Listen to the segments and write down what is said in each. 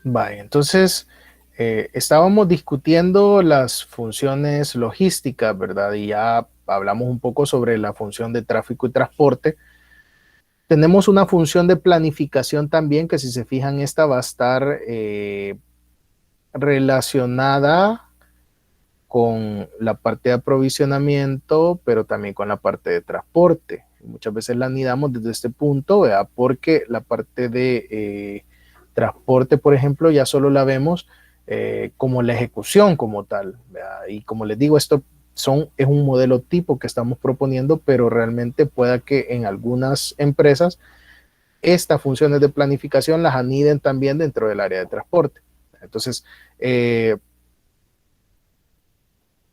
Vale, entonces estábamos discutiendo las funciones logísticas, ¿verdad? Y ya hablamos un poco sobre la función de tráfico y transporte. Tenemos una función de planificación también, que si se fijan, esta va a estar relacionada con la parte de aprovisionamiento, pero también con la parte de transporte. Muchas veces la anidamos desde este punto, ¿verdad? Porque la parte de transporte, por ejemplo, ya solo la vemos como la ejecución como tal, ¿verdad? Y como les digo, es un modelo tipo que estamos proponiendo, pero realmente pueda que en algunas empresas estas funciones de planificación las aniden también dentro del área de transporte. Entonces, eh,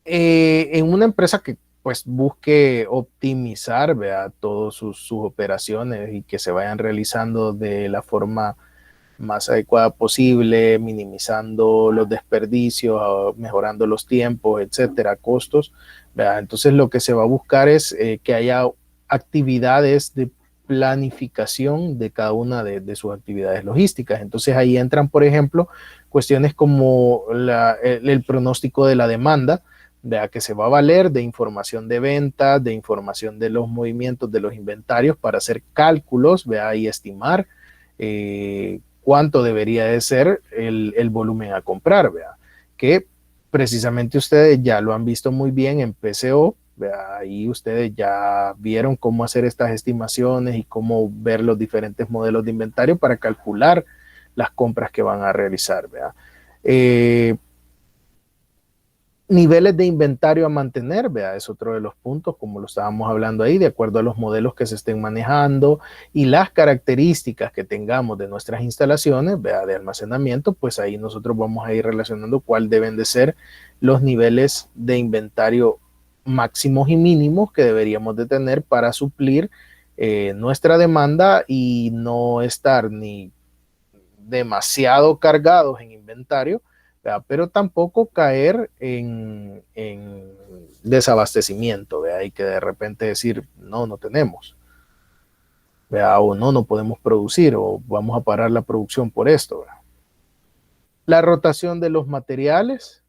en una empresa que pues busque optimizar, vea, todas sus operaciones y que se vayan realizando de la forma más adecuada posible, minimizando los desperdicios, mejorando los tiempos, etcétera, costos, ¿verdad? Entonces lo que se va a buscar es que haya actividades de planificación de cada una de sus actividades logísticas. Entonces ahí entran, por ejemplo, cuestiones como el pronóstico de la demanda, ¿verdad? Que se va a valer de información de ventas, de información de los movimientos de los inventarios para hacer cálculos, ¿verdad? Y estimar cuánto debería de ser el volumen a comprar, ¿verdad? Que precisamente ustedes ya lo han visto muy bien en PCO, ¿verdad? Ahí ustedes ya vieron cómo hacer estas estimaciones y cómo ver los diferentes modelos de inventario para calcular las compras que van a realizar, ¿verdad? Eh, Niveles de inventario a mantener, vea, es otro de los puntos, como lo estábamos hablando ahí, de acuerdo a los modelos que se estén manejando y las características que tengamos de nuestras instalaciones, vea, de almacenamiento, pues ahí nosotros vamos a ir relacionando cuál deben de ser los niveles de inventario máximos y mínimos que deberíamos de tener para suplir nuestra demanda y no estar ni demasiado cargados en inventario, ¿verdad? Pero tampoco caer en desabastecimiento, ¿verdad? Y que de repente decir, no, no tenemos, ¿verdad? O no, no podemos producir, o vamos a parar la producción por esto, ¿verdad? La rotación de los materiales,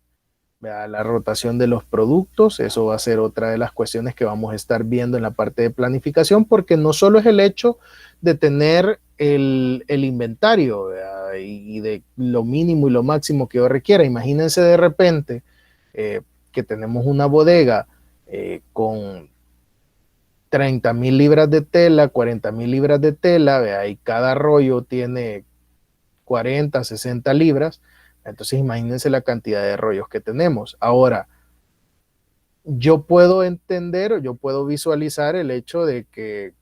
¿verdad? La rotación de los productos, eso va a ser otra de las cuestiones que vamos a estar viendo en la parte de planificación, porque no solo es el hecho de tener el inventario, ¿verdad? Y de lo mínimo y lo máximo que yo requiera. Imagínense de repente eh, que tenemos una bodega con 30,000 libras de tela, 40,000 libras de tela, ¿verdad? Y cada rollo tiene 40, 60 libras. Entonces imagínense la cantidad de rollos que tenemos. Ahora, yo puedo entender o yo puedo visualizar el hecho de que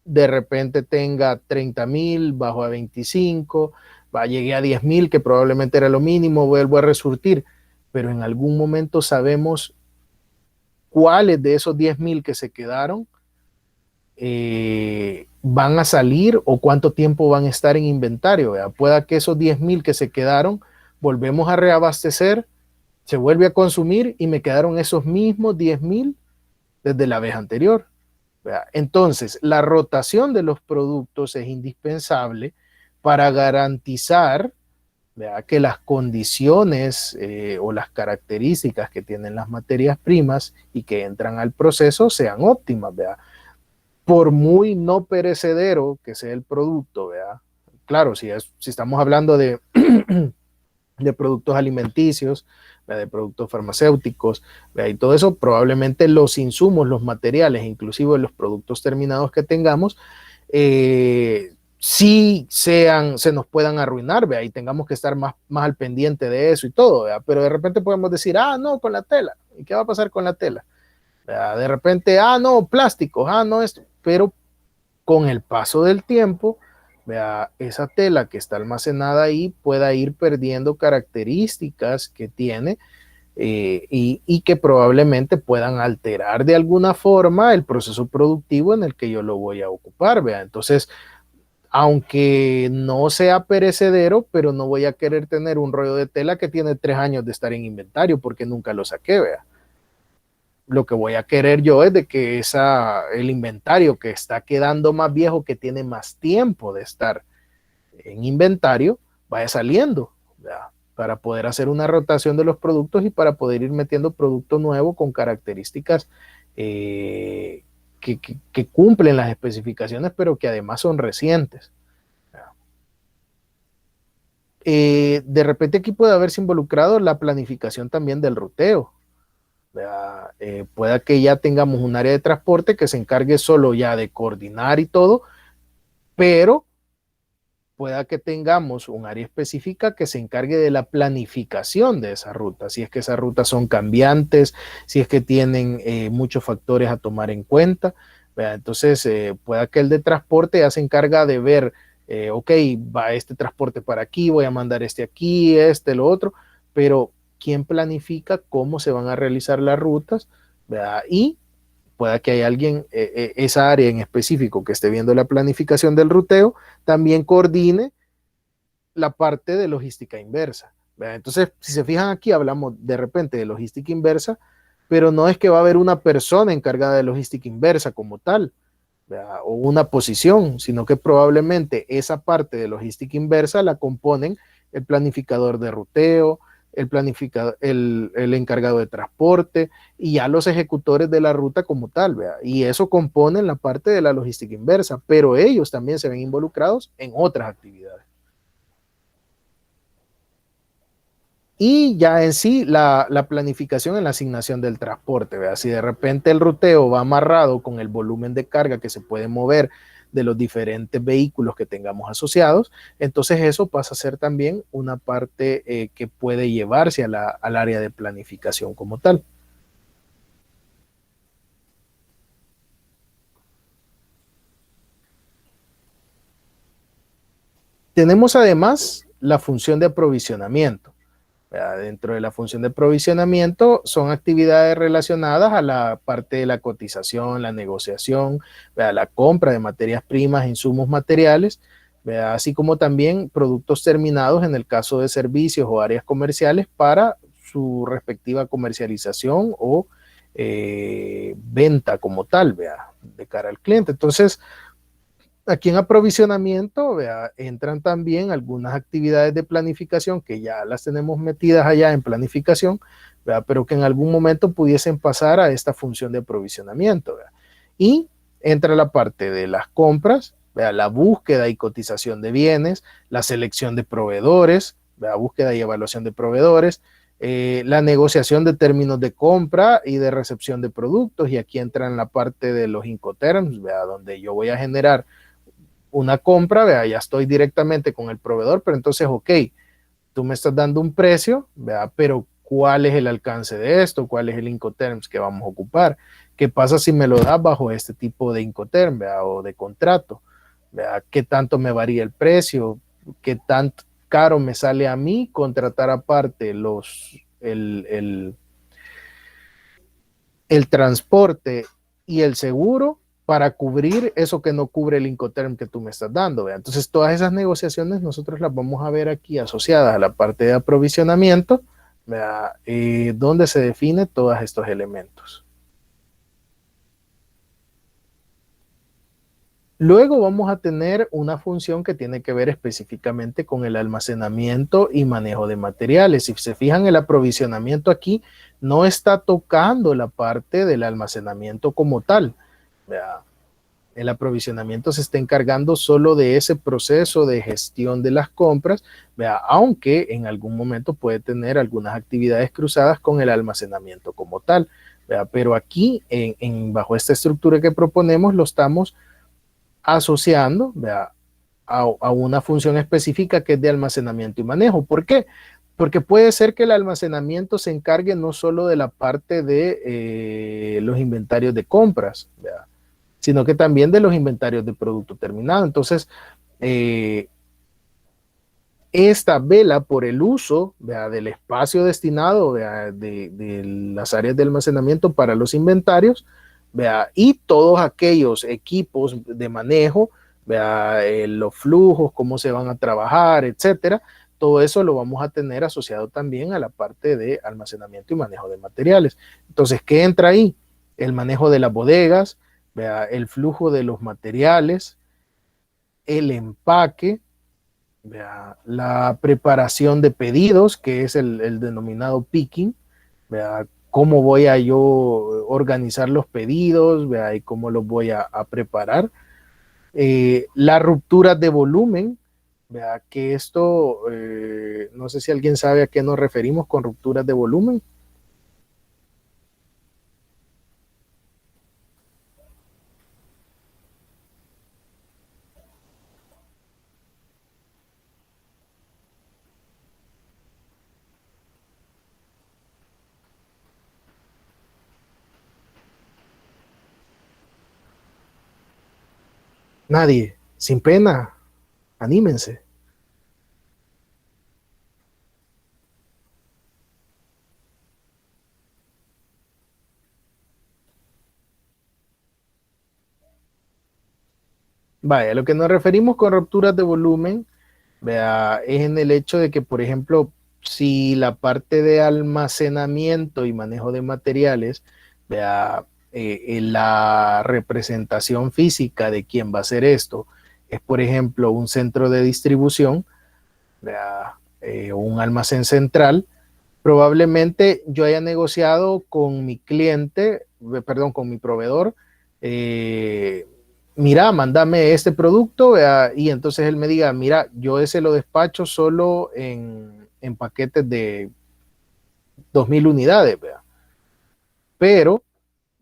de repente tenga 30,000, bajo a 25, llegué a 10,000, que probablemente era lo mínimo, vuelvo a resurtir, pero en algún momento sabemos cuáles de esos 10,000 que se quedaron van a salir o cuánto tiempo van a estar en inventario. ¿Verdad? Pueda que esos 10,000 que se quedaron, volvemos a reabastecer, se vuelve a consumir y me quedaron esos mismos 10,000 desde la vez anterior. ¿Verdad? Entonces, la rotación de los productos es indispensable para garantizar, ¿verdad?, que las condiciones o las características que tienen las materias primas y que entran al proceso sean óptimas. ¿Verdad? Por muy no perecedero que sea el producto, ¿verdad? Claro, si estamos hablando de productos alimenticios, de productos farmacéuticos, y todo eso, probablemente los insumos, los materiales, inclusive los productos terminados que tengamos, sí se nos puedan arruinar, y tengamos que estar más al pendiente de eso y todo, ¿verdad? Pero de repente podemos decir, no, con la tela, ¿y qué va a pasar con la tela? ¿Verdad? De repente, no, plásticos, no esto, pero con el paso del tiempo, vea, esa tela que está almacenada ahí pueda ir perdiendo características que tiene y que probablemente puedan alterar de alguna forma el proceso productivo en el que yo lo voy a ocupar. Vea. Entonces, aunque no sea perecedero, pero no voy a querer tener un rollo de tela que tiene 3 años de estar en inventario porque nunca lo saqué. Vea. Lo que voy a querer yo es de que el inventario que está quedando más viejo, que tiene más tiempo de estar en inventario vaya saliendo, ¿verdad? Para poder hacer una rotación de los productos y para poder ir metiendo producto nuevo con características que cumplen las especificaciones, pero que además son recientes. De repente aquí puede haberse involucrado la planificación también del ruteo. Pueda que ya tengamos un área de transporte que se encargue solo ya de coordinar y todo, pero pueda que tengamos un área específica que se encargue de la planificación de esa ruta, si es que esas rutas son cambiantes, si es que tienen muchos factores a tomar en cuenta. Entonces, pueda que el de transporte ya se encarga de ver, ok, va este transporte para aquí, voy a mandar este aquí, este, lo otro, pero ¿quién planifica cómo se van a realizar las rutas? ¿Verdad? Y pueda que haya alguien, esa área en específico que esté viendo la planificación del ruteo, también coordine la parte de logística inversa. ¿Verdad? Entonces, si se fijan aquí, hablamos de repente de logística inversa, pero no es que va a haber una persona encargada de logística inversa como tal, ¿verdad? O una posición, sino que probablemente esa parte de logística inversa la componen el planificador de ruteo, el encargado de transporte y ya los ejecutores de la ruta como tal, ¿verdad? Y eso compone la parte de la logística inversa, pero ellos también se ven involucrados en otras actividades. Y ya en sí la planificación en la asignación del transporte, ¿verdad? Si de repente el ruteo va amarrado con el volumen de carga que se puede mover de los diferentes vehículos que tengamos asociados, entonces eso pasa a ser también una parte que puede llevarse al área de planificación como tal. Tenemos además la función de aprovisionamiento. Dentro de la función de aprovisionamiento son actividades relacionadas a la parte de la cotización, la negociación, la compra de materias primas, insumos materiales, así como también productos terminados en el caso de servicios o áreas comerciales para su respectiva comercialización o venta como tal, de cara al cliente. Entonces, aquí en aprovisionamiento, entran también algunas actividades de planificación que ya las tenemos metidas allá en planificación, pero que en algún momento pudiesen pasar a esta función de aprovisionamiento. Y entra la parte de las compras, la búsqueda y cotización de bienes, la selección de proveedores, búsqueda y evaluación de proveedores, la negociación de términos de compra y de recepción de productos, y aquí entra en la parte de los Incoterms, donde yo voy a generar una compra, ya estoy directamente con el proveedor, pero entonces, ok, tú me estás dando un precio, pero ¿cuál es el alcance de esto? ¿Cuál es el Incoterms que vamos a ocupar? ¿Qué pasa si me lo das bajo este tipo de Incoterm o de contrato? ¿Qué tanto me varía el precio? ¿Qué tan caro me sale a mí contratar aparte el transporte y el seguro para cubrir eso que no cubre el Incoterm que tú me estás dando? ¿Verdad? Entonces, todas esas negociaciones nosotros las vamos a ver aquí asociadas a la parte de aprovisionamiento, donde se define todos estos elementos. Luego vamos a tener una función que tiene que ver específicamente con el almacenamiento y manejo de materiales. Si se fijan, el aprovisionamiento aquí no está tocando la parte del almacenamiento como tal. El aprovisionamiento se está encargando solo de ese proceso de gestión de las compras, aunque en algún momento puede tener algunas actividades cruzadas con el almacenamiento como tal. Pero aquí, bajo esta estructura que proponemos, lo estamos asociando a una función específica que es de almacenamiento y manejo. ¿Por qué? Porque puede ser que el almacenamiento se encargue no solo de la parte de los inventarios de compras, sino que también de los inventarios de producto terminado. Entonces, esta vela por el uso del espacio destinado de las áreas de almacenamiento para los inventarios, y todos aquellos equipos de manejo, los flujos, cómo se van a trabajar, etcétera. Todo eso lo vamos a tener asociado también a la parte de almacenamiento y manejo de materiales. Entonces, ¿qué entra ahí? El manejo de las bodegas, el flujo de los materiales, el empaque, vea, la preparación de pedidos, que es el denominado picking, vea, cómo voy a yo organizar los pedidos, vea, y cómo los voy a preparar. Las rupturas de volumen, vea, que esto, no sé si alguien sabe a qué nos referimos con rupturas de volumen. Nadie, sin pena, anímense. Vaya, lo que nos referimos con rupturas de volumen, vea, es en el hecho de que, por ejemplo, si la parte de almacenamiento y manejo de materiales, vea, en la representación física de quién va a hacer esto, es, por ejemplo, un centro de distribución, vea, un almacén central, probablemente yo haya negociado con mi cliente, perdón, con mi proveedor, eh, mira, mándame este producto, y entonces él me diga, mira, yo ese lo despacho solo en paquetes de 2000 unidades, ¿vea? Pero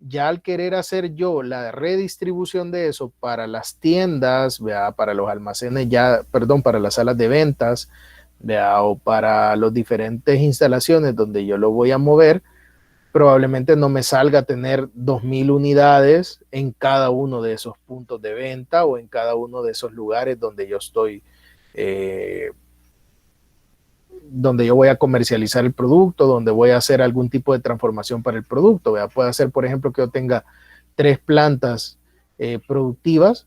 ya al querer hacer yo la redistribución de eso para las tiendas, ¿vea? Para los almacenes, ya, perdón, para las salas de ventas, ¿vea? O para las diferentes instalaciones donde yo lo voy a mover, probablemente no me salga a tener 2000 unidades en cada uno de esos puntos de venta o en cada uno de esos lugares donde yo estoy, eh, donde yo voy a comercializar el producto, donde voy a hacer algún tipo de transformación para el producto. ¿Verdad? Puede ser, por ejemplo, que yo tenga 3 plantas productivas,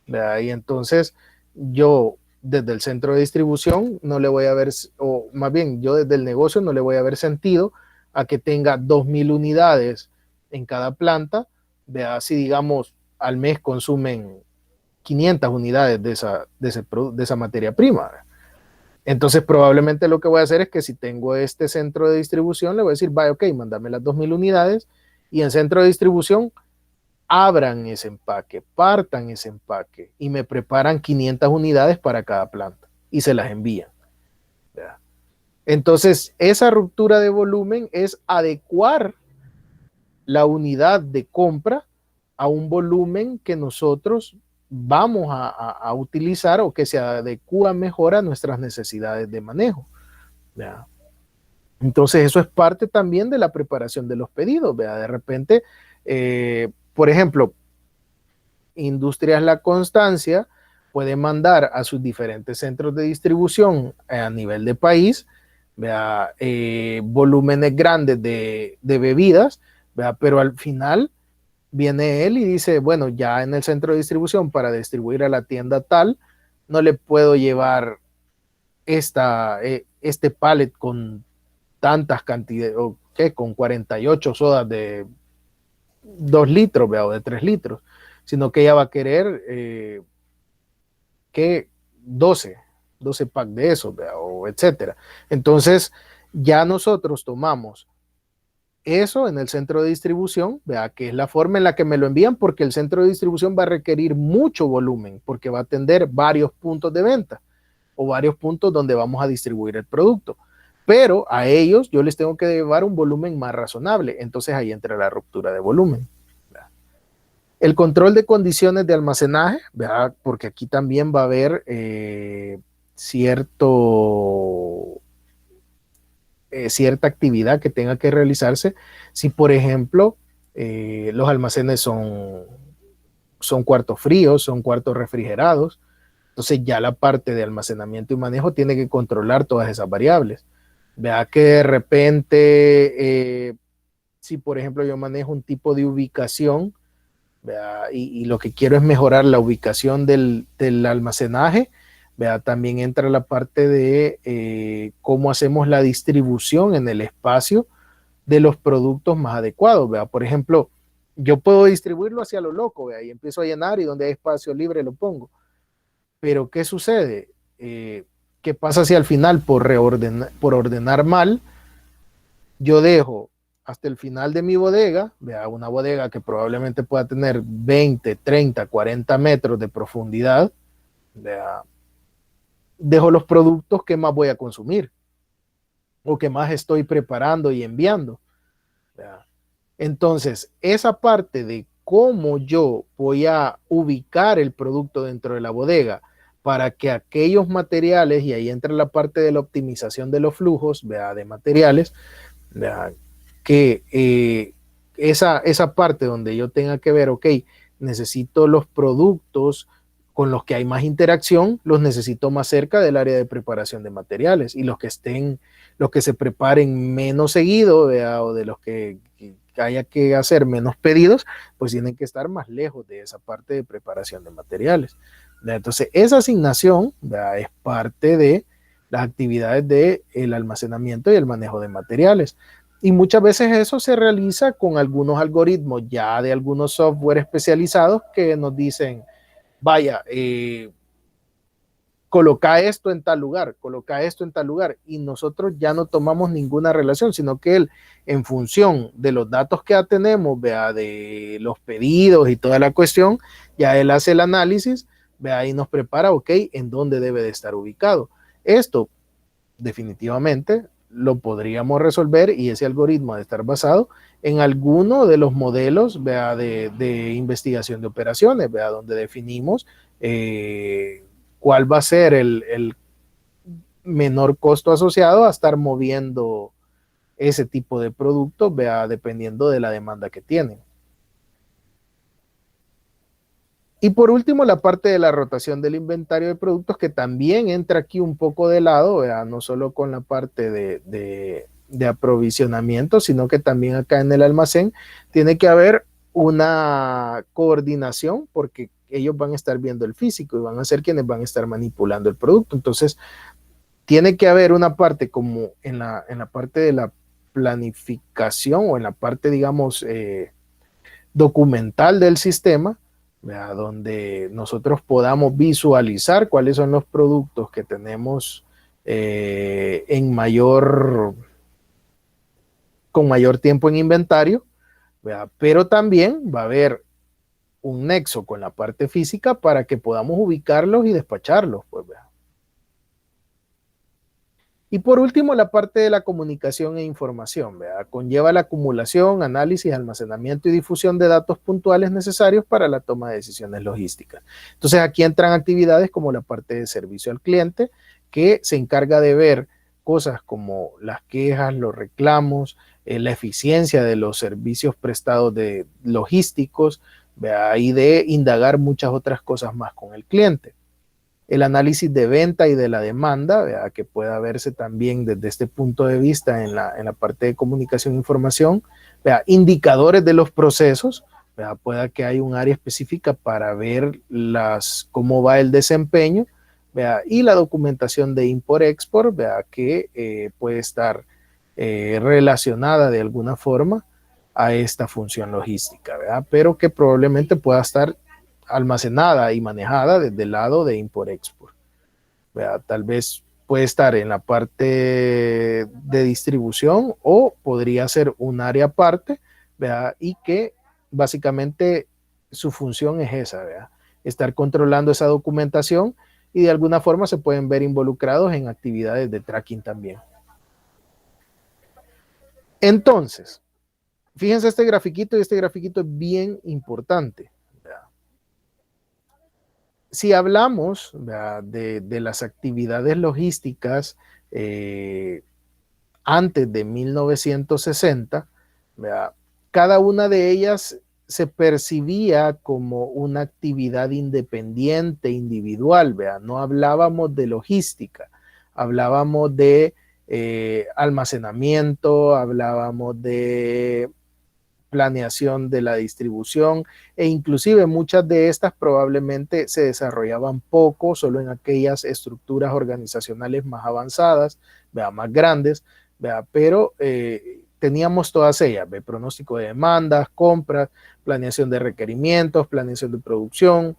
¿verdad? Y entonces yo desde el centro de distribución no le voy a ver, o más bien yo desde el negocio no le voy a ver sentido a que tenga 2000 unidades en cada planta, ¿verdad? Si digamos al mes consumen 500 unidades de esa materia prima. ¿Verdad? Entonces probablemente lo que voy a hacer es que si tengo este centro de distribución, le voy a decir, vaya, ok, mándame las 2000 unidades y en centro de distribución abran ese empaque, partan ese empaque y me preparan 500 unidades para cada planta y se las envían. ¿Verdad? Entonces, esa ruptura de volumen es adecuar la unidad de compra a un volumen que nosotros vamos a utilizar o que se adecua mejor a nuestras necesidades de manejo. ¿Verdad? Entonces, eso es parte también de la preparación de los pedidos. ¿Verdad? De repente, por ejemplo, Industrias La Constancia puede mandar a sus diferentes centros de distribución a nivel de país, ¿verdad? Volúmenes grandes de bebidas, ¿verdad? Pero al final viene él y dice, bueno, ya en el centro de distribución para distribuir a la tienda tal, no le puedo llevar este pallet con tantas cantidades, o ¿qué? Con 48 sodas de 2 litros, ¿verdad? O de 3 litros, sino que ella va a querer que 12 pack de eso, ¿verdad? O etcétera. Entonces, ya nosotros tomamos eso en el centro de distribución, ¿verdad? Que es la forma en la que me lo envían, porque el centro de distribución va a requerir mucho volumen, porque va a atender varios puntos de venta o varios puntos donde vamos a distribuir el producto. Pero a ellos yo les tengo que llevar un volumen más razonable. Entonces ahí entra la ruptura de volumen. ¿Verdad? El control de condiciones de almacenaje, ¿verdad? Porque aquí también va a haber cierto cierta actividad que tenga que realizarse. Si, por ejemplo, los almacenes son cuartos fríos, son cuartos refrigerados, entonces ya la parte de almacenamiento y manejo tiene que controlar todas esas variables. Vea que de repente, si por ejemplo yo manejo un tipo de ubicación, ¿vea? Y lo que quiero es mejorar la ubicación del almacenaje, ¿vea? También entra la parte de cómo hacemos la distribución en el espacio de los productos más adecuados. ¿Vea? Por ejemplo, yo puedo distribuirlo hacia lo loco, ¿vea? Y empiezo a llenar y donde hay espacio libre lo pongo. Pero ¿qué sucede? ¿Qué pasa si al final por ordenar mal, yo dejo hasta el final de mi bodega, vea, una bodega que probablemente pueda tener 20, 30, 40 metros de profundidad, vea, dejo los productos que más voy a consumir o que más estoy preparando y enviando. ¿Verdad? Entonces, esa parte de cómo yo voy a ubicar el producto dentro de la bodega para que aquellos materiales, y ahí entra la parte de la optimización de los flujos, ¿verdad? De materiales, ¿verdad? Que esa parte donde yo tenga que ver, ok, necesito los productos con los que hay más interacción, los necesito más cerca del área de preparación de materiales, y los que se preparen menos seguido, ¿verdad? O de los que haya que hacer menos pedidos, pues tienen que estar más lejos de esa parte de preparación de materiales. ¿Verdad? Entonces, esa asignación, ¿verdad? Es parte de las actividades del almacenamiento y el manejo de materiales. Y muchas veces eso se realiza con algunos algoritmos ya de algunos software especializados que nos dicen, vaya, coloca esto en tal lugar, coloca esto en tal lugar, y nosotros ya no tomamos ninguna relación, sino que él, en función de los datos que ya tenemos, vea, de los pedidos y toda la cuestión, ya él hace el análisis, vea, y nos prepara, ok, en dónde debe de estar ubicado. Esto definitivamente lo podríamos resolver, y ese algoritmo ha de estar basado en alguno de los modelos, vea, de investigación de operaciones, vea, donde definimos cuál va a ser el menor costo asociado a estar moviendo ese tipo de productos, vea, dependiendo de la demanda que tienen. Y por último, la parte de la rotación del inventario de productos, que también entra aquí un poco de lado, ¿verdad? No solo con la parte de aprovisionamiento, sino que también acá en el almacén tiene que haber una coordinación, porque ellos van a estar viendo el físico y van a ser quienes van a estar manipulando el producto. Entonces, tiene que haber una parte como en la parte de la planificación, o en la parte, digamos, documental del sistema, ¿verdad? Donde nosotros podamos visualizar cuáles son los productos que tenemos con mayor tiempo en inventario, ¿verdad? Pero también va a haber un nexo con la parte física para que podamos ubicarlos y despacharlos, pues, ¿verdad? Y por último, la parte de la comunicación e información, ¿verdad? Conlleva la acumulación, análisis, almacenamiento y difusión de datos puntuales necesarios para la toma de decisiones logísticas. Entonces, aquí entran actividades como la parte de servicio al cliente, que se encarga de ver cosas como las quejas, los reclamos, la eficiencia de los servicios prestados de logísticos, ¿verdad? Y de indagar muchas otras cosas más con el cliente. El análisis de venta y de la demanda, ¿verdad? Que pueda verse también desde este punto de vista en la parte de comunicación e información, ¿verdad? Indicadores de los procesos, ¿verdad? Pueda que hay un área específica para ver cómo va el desempeño, ¿verdad? Y la documentación de import-export, que puede estar relacionada de alguna forma a esta función logística, ¿verdad? Pero que probablemente pueda estar almacenada y manejada desde el lado de import-export. Tal vez puede estar en la parte de distribución, o podría ser un área aparte, ¿verdad? Y que básicamente su función es esa, ¿verdad? Estar controlando esa documentación, y de alguna forma se pueden ver involucrados en actividades de tracking también. Entonces, fíjense este grafiquito, y este grafiquito es bien importante. Si hablamos de las actividades logísticas antes de 1960, cada una de ellas se percibía como una actividad independiente, individual. No hablábamos de logística, hablábamos de almacenamiento, hablábamos de planeación de la distribución, e inclusive muchas de estas probablemente se desarrollaban poco, solo en aquellas estructuras organizacionales más avanzadas, más grandes, pero teníamos todas ellas, pronóstico de demandas, compras, planeación de requerimientos, planeación de producción,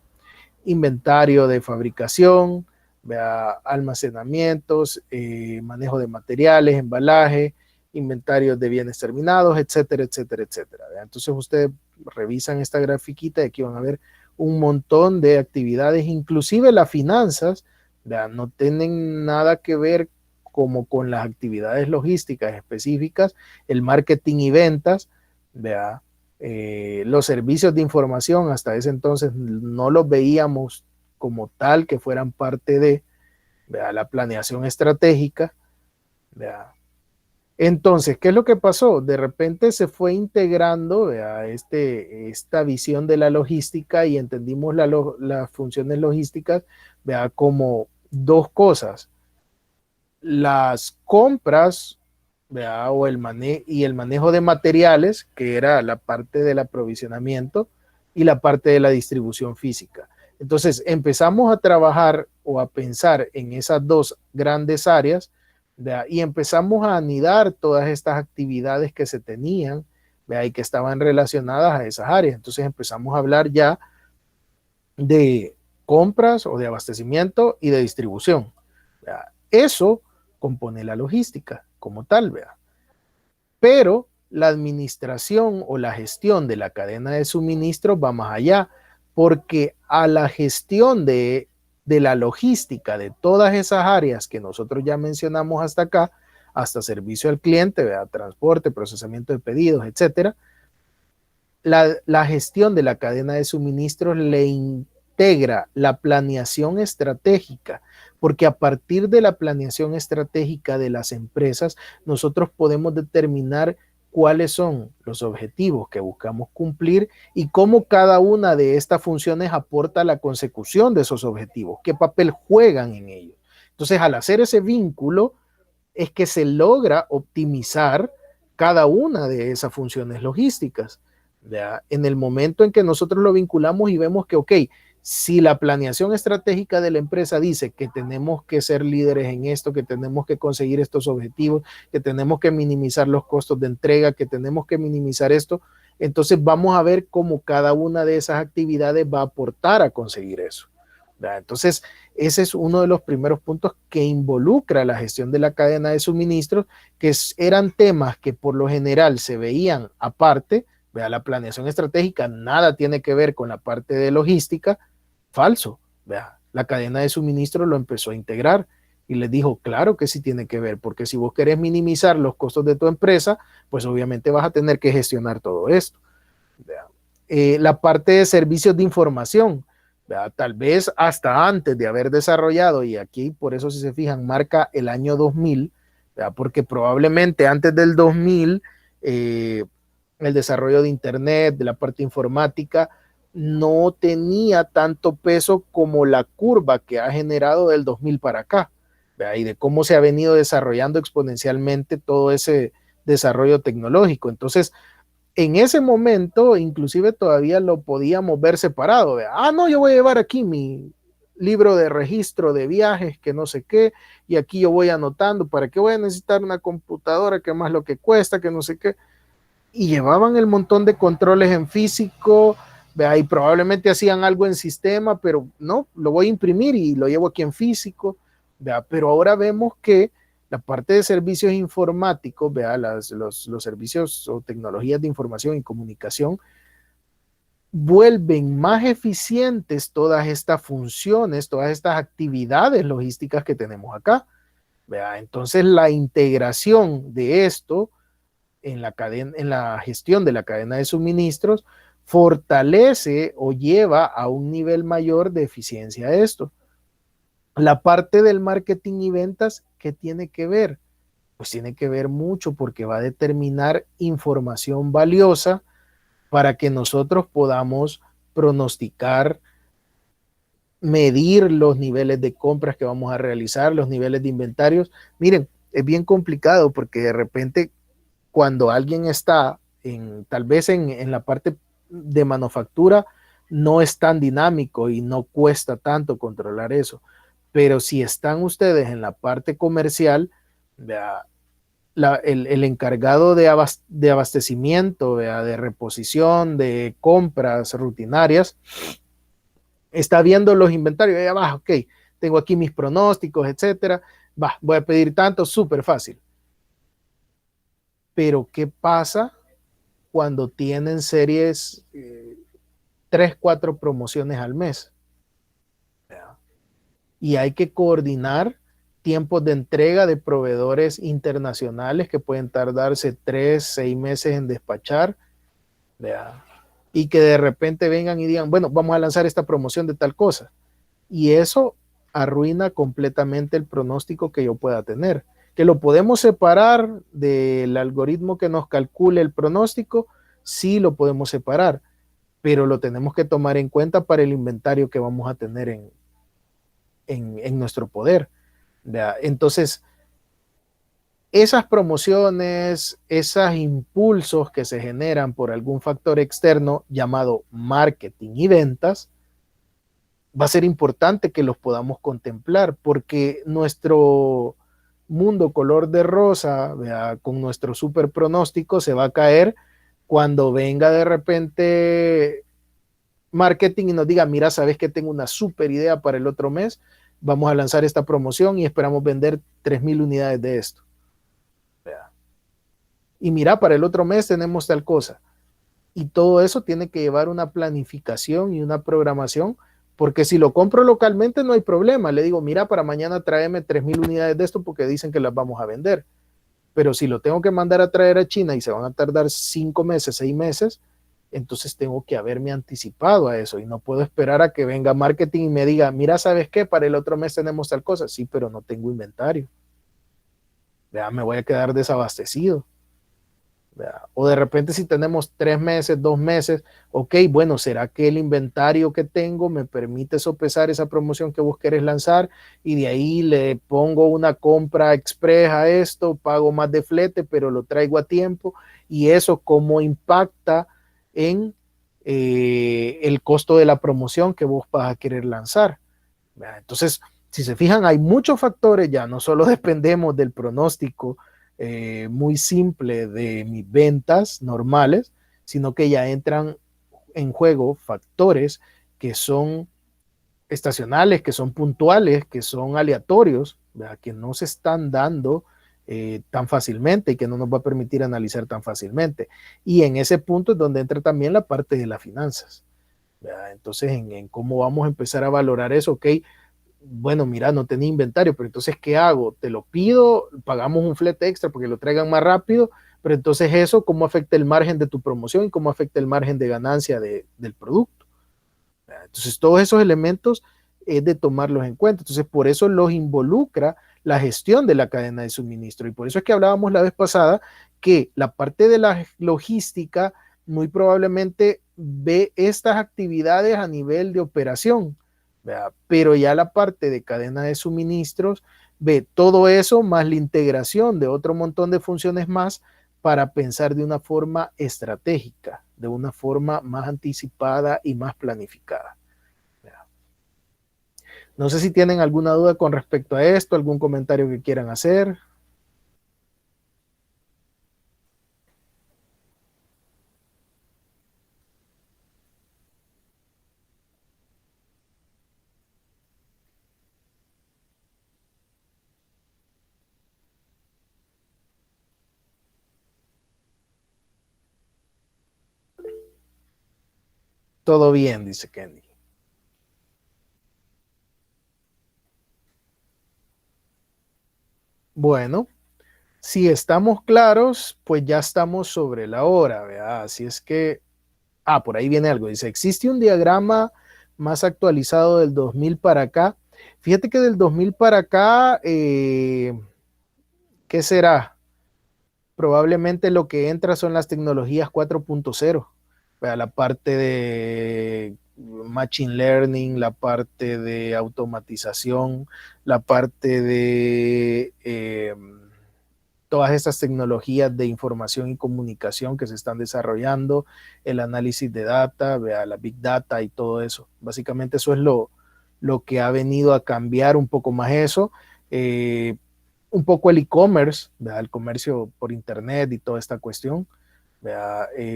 inventario de fabricación, vea, almacenamientos, manejo de materiales, embalaje, inventarios de bienes terminados, etcétera, etcétera, etcétera. ¿Vea? Entonces ustedes revisan esta grafiquita y aquí van a ver un montón de actividades, inclusive las finanzas, ¿vea? No tienen nada que ver como con las actividades logísticas específicas, el marketing y ventas, ¿vea? Los servicios de información hasta ese entonces no los veíamos como tal que fueran parte de, ¿vea? La planeación estratégica, ¿vea? Entonces, ¿qué es lo que pasó? De repente se fue integrando, ¿vea? Esta visión de la logística y entendimos las funciones logísticas, ¿vea? Como dos cosas: las compras, ¿vea? O el manejo de materiales, que era la parte del aprovisionamiento, y la parte de la distribución física. Entonces empezamos a trabajar o a pensar en esas dos grandes áreas, ¿vea? Y empezamos a anidar todas estas actividades que se tenían, ¿vea? Y que estaban relacionadas a esas áreas. Entonces empezamos a hablar ya de compras o de abastecimiento y de distribución, ¿vea? Eso compone la logística como tal, ¿vea? Pero la administración o la gestión de la cadena de suministro va más allá, porque a la gestión de la logística de todas esas áreas que nosotros ya mencionamos hasta acá, hasta servicio al cliente, ¿verdad? Transporte, procesamiento de pedidos, etcétera, la gestión de la cadena de suministros le integra la planeación estratégica, porque a partir de la planeación estratégica de las empresas, nosotros podemos determinar cuáles son los objetivos que buscamos cumplir y cómo cada una de estas funciones aporta a la consecución de esos objetivos, qué papel juegan en ellos. Entonces, al hacer ese vínculo, es que se logra optimizar cada una de esas funciones logísticas. ¿Ya? En el momento en que nosotros lo vinculamos y vemos que, ok, si la planeación estratégica de la empresa dice que tenemos que ser líderes en esto, que tenemos que conseguir estos objetivos, que tenemos que minimizar los costos de entrega, que tenemos que minimizar esto, entonces vamos a ver cómo cada una de esas actividades va a aportar a conseguir eso. ¿Ya? Entonces, ese es uno de los primeros puntos que involucra la gestión de la cadena de suministros, que eran temas que por lo general se veían aparte. Vea, la planeación estratégica nada tiene que ver con la parte de logística. Falso. Vea, la cadena de suministro lo empezó a integrar y les dijo, claro que sí tiene que ver, porque si vos querés minimizar los costos de tu empresa, pues obviamente vas a tener que gestionar todo esto. Vea, la parte de servicios de información, ¿verdad? Tal vez hasta antes de haber desarrollado, y aquí por eso si se fijan marca el año 2000, ¿verdad? Porque probablemente antes del 2000 el desarrollo de internet, de la parte informática, no tenía tanto peso como la curva que ha generado del 2000 para acá, ¿verdad? Y de cómo se ha venido desarrollando exponencialmente todo ese desarrollo tecnológico. Entonces, en ese momento, inclusive todavía lo podíamos ver separado. ¿Verdad? Ah, no, yo voy a llevar aquí mi libro de registro de viajes, que no sé qué, y aquí yo voy anotando, ¿para qué voy a necesitar una computadora? ¿Qué más lo que cuesta? Que no sé qué. Y llevaban el montón de controles en físico, ¿verdad? Y probablemente hacían algo en sistema, pero no, lo voy a imprimir y lo llevo aquí en físico, ¿verdad? Pero ahora vemos que la parte de servicios informáticos, ¿verdad? Los servicios o tecnologías de información y comunicación vuelven más eficientes todas estas funciones, todas estas actividades logísticas que tenemos acá, ¿verdad? Entonces la integración de esto en la gestión de la cadena de suministros fortalece o lleva a un nivel mayor de eficiencia esto. La parte del marketing y ventas, ¿qué tiene que ver? Pues tiene que ver mucho porque va a determinar información valiosa para que nosotros podamos pronosticar, medir los niveles de compras que vamos a realizar, los niveles de inventarios. Miren, es bien complicado porque de repente cuando alguien está tal vez en la parte de manufactura, no es tan dinámico y no cuesta tanto controlar eso. Pero si están ustedes en la parte comercial, el encargado de abastecimiento, de reposición, de compras rutinarias, está viendo los inventarios, ahí abajo, ok, tengo aquí mis pronósticos, etcétera. Voy a pedir tanto, súper fácil. Pero ¿qué pasa cuando tienen series 3, 4 promociones al mes? Y hay que coordinar tiempos de entrega de proveedores internacionales que pueden tardarse 3, 6 meses en despachar, ¿verdad? Y que de repente vengan y digan, bueno, vamos a lanzar esta promoción de tal cosa. Y eso arruina completamente el pronóstico que yo pueda tener. Que lo podemos separar del algoritmo que nos calcule el pronóstico, sí lo podemos separar, pero lo tenemos que tomar en cuenta para el inventario que vamos a tener en nuestro poder. ¿Verdad? Entonces, esas promociones, esos impulsos que se generan por algún factor externo llamado marketing y ventas, va a ser importante que los podamos contemplar porque nuestro mundo color de rosa, ¿verdad? Con nuestro super pronóstico se va a caer cuando venga de repente marketing y nos diga, mira, sabes que tengo una super idea para el otro mes, vamos a lanzar esta promoción y esperamos vender 3,000 unidades de esto. ¿Verdad? Y mira, para el otro mes tenemos tal cosa. Y todo eso tiene que llevar una planificación y una programación, porque si lo compro localmente no hay problema. Le digo, mira, para mañana tráeme 3,000 unidades de esto porque dicen que las vamos a vender. Pero si lo tengo que mandar a traer a China y se van a tardar 5 meses, 6 meses, entonces tengo que haberme anticipado a eso y no puedo esperar a que venga marketing y me diga, mira, ¿sabes qué? Para el otro mes tenemos tal cosa. Sí, pero no tengo inventario. Ya me voy a quedar desabastecido. ¿Verdad? O de repente si tenemos 3 meses, 2 meses, ok, bueno, ¿será que el inventario que tengo me permite sopesar esa promoción que vos querés lanzar? Y de ahí le pongo una compra express a esto, pago más de flete, pero lo traigo a tiempo. Y eso cómo impacta en el costo de la promoción que vos vas a querer lanzar. ¿Verdad? Entonces, si se fijan, hay muchos factores ya, no solo dependemos del pronóstico muy simple de mis ventas normales, sino que ya entran en juego factores que son estacionales, que son puntuales, que son aleatorios, ¿verdad? Que no se están dando tan fácilmente y que no nos va a permitir analizar tan fácilmente. Y en ese punto es donde entra también la parte de las finanzas. ¿Verdad? Entonces, en cómo vamos a empezar a valorar eso, ok, bueno, mira, no tenía inventario, pero entonces, ¿qué hago? Te lo pido, pagamos un flete extra porque lo traigan más rápido, pero entonces eso, ¿cómo afecta el margen de tu promoción y cómo afecta el margen de ganancia del producto? Entonces, todos esos elementos es de tomarlos en cuenta. Entonces, por eso los involucra la gestión de la cadena de suministro. Y por eso es que hablábamos la vez pasada que la parte de la logística muy probablemente ve estas actividades a nivel de operación, ¿verdad? Pero ya la parte de cadena de suministros ve todo eso más la integración de otro montón de funciones más para pensar de una forma estratégica, de una forma más anticipada y más planificada. No sé si tienen alguna duda con respecto a esto, algún comentario que quieran hacer. Todo bien, dice Kenny. Bueno, si estamos claros, pues ya estamos sobre la hora, ¿verdad? Así es que, por ahí viene algo. Dice, ¿existe un diagrama más actualizado del 2000 para acá? Fíjate que del 2000 para acá, ¿qué será? Probablemente lo que entra son las tecnologías 4.0, la parte de machine learning, la parte de automatización, la parte de todas estas tecnologías de información y comunicación que se están desarrollando, el análisis de data, la big data y todo eso. Básicamente eso es lo que ha venido a cambiar un poco más eso. Un poco el e-commerce, el comercio por internet y toda esta cuestión.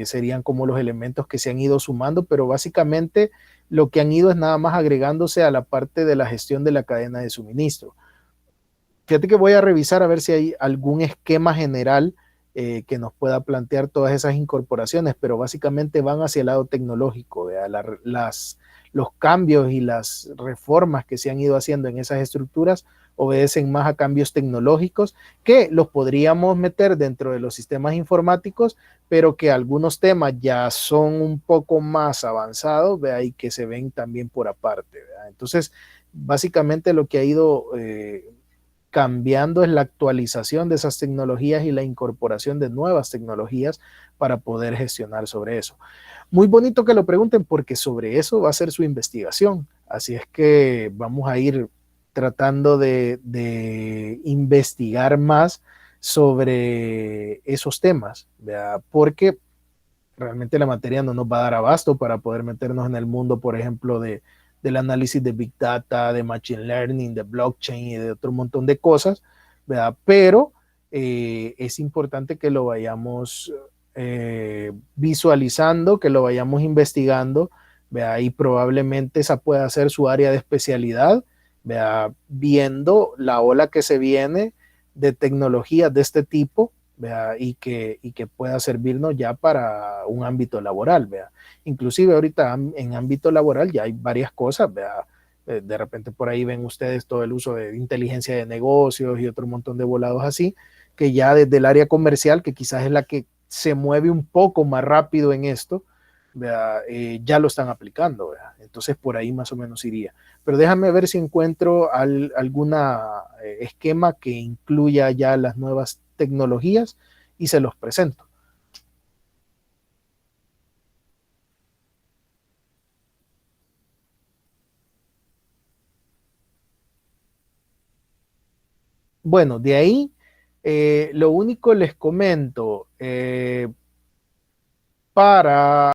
serían como los elementos que se han ido sumando, pero básicamente lo que han ido es nada más agregándose a la parte de la gestión de la cadena de suministro. Fíjate que voy a revisar a ver si hay algún esquema general que nos pueda plantear todas esas incorporaciones, pero básicamente van hacia el lado tecnológico, los cambios y las reformas que se han ido haciendo en esas estructuras obedecen más a cambios tecnológicos que los podríamos meter dentro de los sistemas informáticos, pero que algunos temas ya son un poco más avanzados, ¿vea? Y que se ven también por aparte, ¿vea? Entonces, básicamente lo que ha ido cambiando es la actualización de esas tecnologías y la incorporación de nuevas tecnologías para poder gestionar sobre eso. Muy bonito que lo pregunten porque sobre eso va a ser su investigación. Así es que vamos a ir tratando de investigar más sobre esos temas, ¿verdad? Porque realmente la materia no nos va a dar abasto para poder meternos en el mundo, por ejemplo, del análisis de Big Data, de Machine Learning, de blockchain y de otro montón de cosas, ¿verdad? Pero es importante que lo vayamos visualizando, que lo vayamos investigando, ¿verdad? Y probablemente esa pueda ser su área de especialidad, ¿verdad? Viendo la ola que se viene de tecnologías de este tipo, ¿vea? Y que pueda servirnos ya para un ámbito laboral, ¿vea? Inclusive ahorita en ámbito laboral ya hay varias cosas, ¿vea? De repente por ahí ven ustedes todo el uso de inteligencia de negocios y otro montón de volados así, que ya desde el área comercial, que quizás es la que se mueve un poco más rápido en esto, ya lo están aplicando, ¿vea? Entonces por ahí más o menos iría. Pero déjame ver si encuentro alguna esquema que incluya ya las nuevas tecnologías y se los presento. Bueno, de ahí lo único les comento para